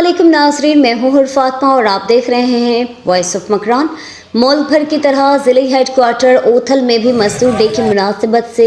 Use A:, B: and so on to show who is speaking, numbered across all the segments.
A: अस्सलामुअलैकुम नाज़रीन, मैं हूँ फातिमा और आप देख रहे हैं वॉइस ऑफ मकरान। मुल्क भर की तरह ज़िले हेडक्वार्टर ओथल में भी मजदूर डे की मुनासिबत से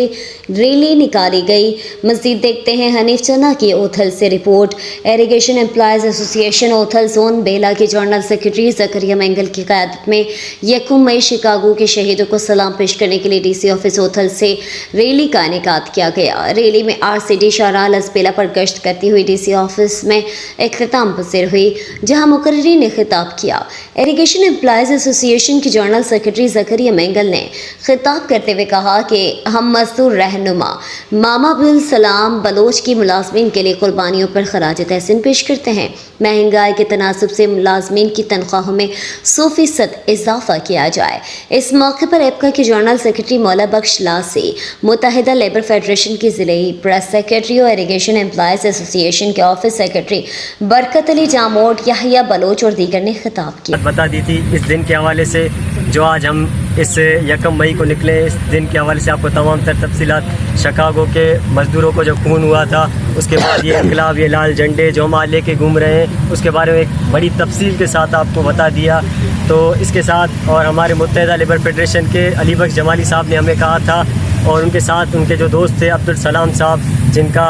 A: रैली निकाली गई। मज़ीद देखते हैं हनीफ चन्ना की ओथल से report. Irrigation employees association Uthal zone Bela के जनरल सेक्रेटरी ज़करिया मेंगल की क़यादत में 1 मई शिकागो के शहीदों को सलाम पेश करने के लिए DC ऑफिस ओथल से रैली का इनेकाद किया गया। रैली में RCD शाहराह लसबेला पर गश्त करती हुई DC ऑफिस में इख्तिताम पसीर हुई, जहाँ मुकर्रीन ने खिताब किया। इरिगेशन एम्प्लॉयज़ एसोसिएशन की जनरल सेक्रेटरी ज़करिया मेंगल ने खिताब करते हुए कहा कि हम मजदूर रहनुमा मामा अब्दुल सलाम बलोच की मुलाजमीन के लिए कुर्बानियों पर खराज तहसीन पेश करते हैं। महंगाई के तनासब से मुलाजमीन की तनख्वाहों में 100% इजाफा किया जाए। इस मौके पर एपका के जनरल सेक्रेटरी मौला बख्श लासी, मुत्तहिदा लेबर फेडरेशन की ज़िले प्रेस सेक्रेटरी और इरिगेशन एम्प्लॉयज़ एसोसिएशन के office secretary Barkat Ali जामोड, Yahya Bloch और दीगर ने खिताब किया।
B: बता दी थी इस दिन के हवाले से जो आज हम इस 1 मई को निकले, इस दिन के हवाले से आपको तमाम तर तफसीलात, शिकागो के मज़दूरों को जो खून हुआ था, उसके बाद ये इनकलाब, ये लाल झंडे जो हम आज लेके घूम रहे हैं, उसके बारे में एक बड़ी तफसील के साथ आपको बता दिया। तो इसके साथ और हमारे मुत्तहिदा लेबर फेडरेशन के अली बख्श जमाली साहब ने हमें कहा था, और उनके साथ उनके जो दोस्त थे अब्दुल सलाम साहब, जिनका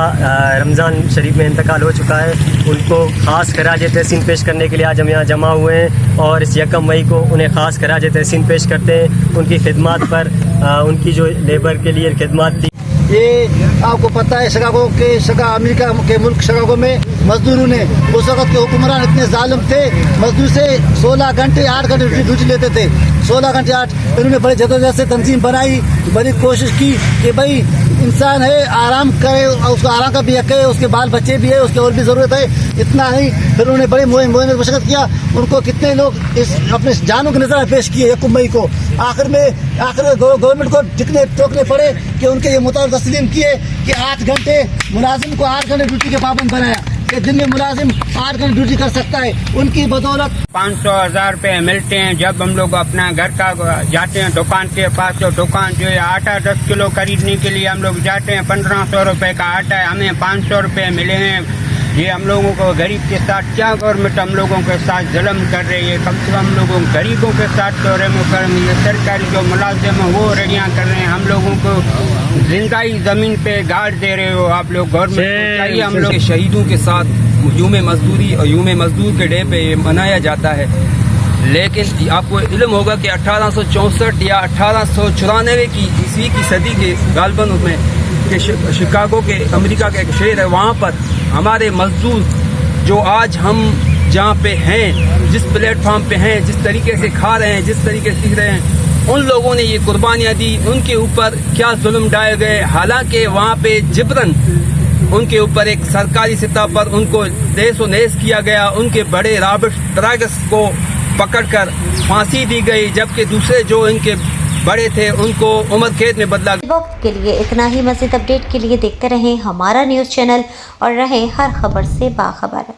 B: रमज़ान शरीफ में इंतकाल हो चुका है, उनको ख़ास खराज तहसीन पेश करने के लिए आज हम यहाँ जमा हुए हैं। और इस 1 मई को उन्हें ख़ास खराज तहसीन पेश करते हैं उनकी खिदमत पर, उनकी जो लेबर के लिए खिदमत थी।
C: ये आपको पता है अमेरिका के मुल्क शिकागो में मजदूरों ने उस वक़्त के हुक्मरान इतने जालिम थे, मजदूर से 16 घंटे 8 घंटे ड्यूटी लेते थे, 16 घंटे 8। इन्होंने बड़ी जदोजहद से तंजीम बनाई, बड़ी कोशिश की कि भाई इंसान है, आराम करे, उसको आराम का भी हक है, उसके बाल बच्चे भी है, उसके और भी ज़रूरत है, इतना नहीं। फिर उन्होंने बड़े मुहिम मशक्क़त किया। उनको कितने लोग इस अपने जानों की नज़र पेश किए 1 मई को। आखिर गवर्नमेंट को टिकने टोकने पड़े कि उनके ये मुताबिक तस्लीम किए कि 8 घंटे मुलाजिम को 8 घंटे ड्यूटी के पाबंद बनाया कि दिन में मुलाजिम 8 घंटे ड्यूटी कर सकता है। उनकी बदौलत
D: 500-1000 रुपये मिलते हैं। जब हम लोग अपना घर का जाते हैं दुकान के पास, तो दुकान जो है आटा 10 किलो खरीदने के लिए हम लोग जाते हैं, 1500 रुपये का आटा है, हमें 500 रुपये मिले हैं। ये हम लोगों को गरीब के साथ क्या गवर्नमेंट हम लोगों के साथ जुल्म कर रही है। कम से कम हम लोगों गरीबों के साथ तो रहम ये सरकारी जो मुलाजिम है वो रेडियाँ कर रहे हैं, हम लोगों को जिंदाई ज़मीन पे गाड़ दे रहे हो आप लोग। गवर्नमेंट को चाहिए हम लोग
E: शहीदों के साथ यूम मजदूरी और यूम मजदूर के डे पे मनाया जाता है। लेकिन आपको इल्म होगा कि 1864 या 1894 की ईस्वी की सदी के गालबन में कि शिकागो के अमेरिका का एक शहर है, वहाँ पर हमारे मजदूर जो आज हम जहाँ पे हैं, जिस प्लेटफार्म पे हैं, जिस तरीके से खा रहे हैं, जिस तरीके से सीख रहे हैं, उन लोगों ने ये कुर्बानियाँ दी। उनके ऊपर क्या जुल्म डाले गए, हालांकि वहाँ पे जिब्रन उनके ऊपर एक सरकारी सतह पर उनको देश व नेस किया गया। उनके बड़े रॉबर्ट ट्रागस को पकड़कर फांसी दी गई, जबकि दूसरे जो इनके बड़े थे उनको उम्र कैद में बदला।
A: वक्त के लिए इतना ही। मज़ीद अपडेट के लिए देखते रहें हमारा न्यूज़ चैनल और रहें हर खबर से बाखबर।